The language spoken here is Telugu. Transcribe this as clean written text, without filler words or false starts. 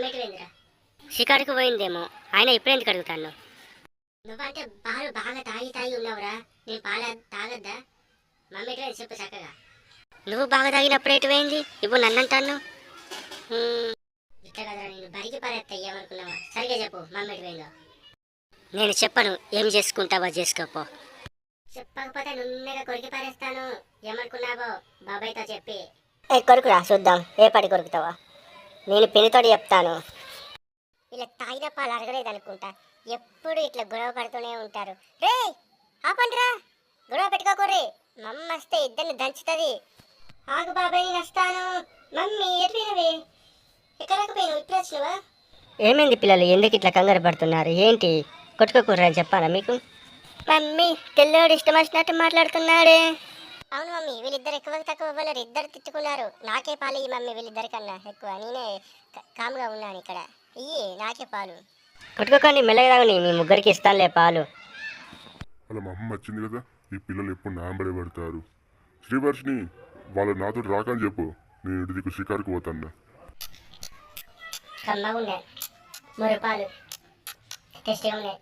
మమ్మీకి పోయిందిరా? షికారుకు పోయిందేమో. ఆయన ఇప్పుడు ఎందుకు అడుగుతాను? నువ్వంటే పాలు బాగా తాగి తాగి ఉన్నావురా. నేను పాలు తాగద్దా? మమ్మీకి పోయింది చెప్పు చక్కగా. నువ్వు బాగా తాగినప్పుడు ఎటు పోయింది? ఇప్పుడు నన్ను అంటాను. ఇట్లా కదరా, నేను బరికి పారేస్తా ఏమనుకున్నావా? సరిగా చెప్పు మమ్మీకి పోయిందో. నేను చెప్పను, ఏం చేసుకుంటావో చేసుకోపో. చెప్పకపోతే నున్నగా కొరికి పారేస్తాను. ఏమనుకున్నావో బాబాయ్తో చెప్పి. కొరుకురా చూద్దాం, ఏ పడి కొరుకుతావా? నేను పినితోటి చెప్తాను. ఇలా తాగిన పాలు అరగలేదు అనుకుంటా. ఎప్పుడు ఇట్లా గొడవ పడుతూనే ఉంటారు. రే ఆపండిరా, గొడవ పెట్టుకోకూర్రి. మమ్మ వస్తే ఇద్దరిని దంచుతుంది. ఆగు బాబాయ్, నేను వస్తాను. మమ్మీ ఎట్లయినవి? ఎక్కడకు పోయినావు? ఇప్పుడు వచ్చినవా? ఏమైంది పిల్లలు, ఎందుకు ఇట్లా కంగారు పడుతున్నారు? ఏంటి కొట్టుకోకూర్రా అని చెప్పాలా మీకు? మమ్మీ తెల్లోడు ఇష్టం వచ్చినట్టు మాట్లాడుతున్నాడే. అవును మమ్మీ, వీళ్ళిద్దరు ఎక్కువ తక్కువ ఇవ్వలేరు. ఇద్దరు తిట్టుకున్నారు. నాకే పాలు ఈ మమ్మీ, వీళ్ళిద్దరికన్నా ఎక్కువ. నేనే కామ్గా ఉన్నాను ఇక్కడ. ఇయ్యి నాకే పాలు. కొట్టుకోకండి, మెల్లగా తాగని. మీ ముగ్గురికి ఇస్తానులే పాలు. అలా మా అమ్మ వచ్చింది కదా, ఈ పిల్లలు ఎప్పుడు నాంబడే పడతారు. శ్రీవర్షిని వాళ్ళు నాతో రాకని చెప్పు, నేను ఇంటి దిక్కు షికారుకు పోతాను. కమ్మగా ఉన్నాయి, మురు పాలు టేస్టీగా ఉన్నాయి.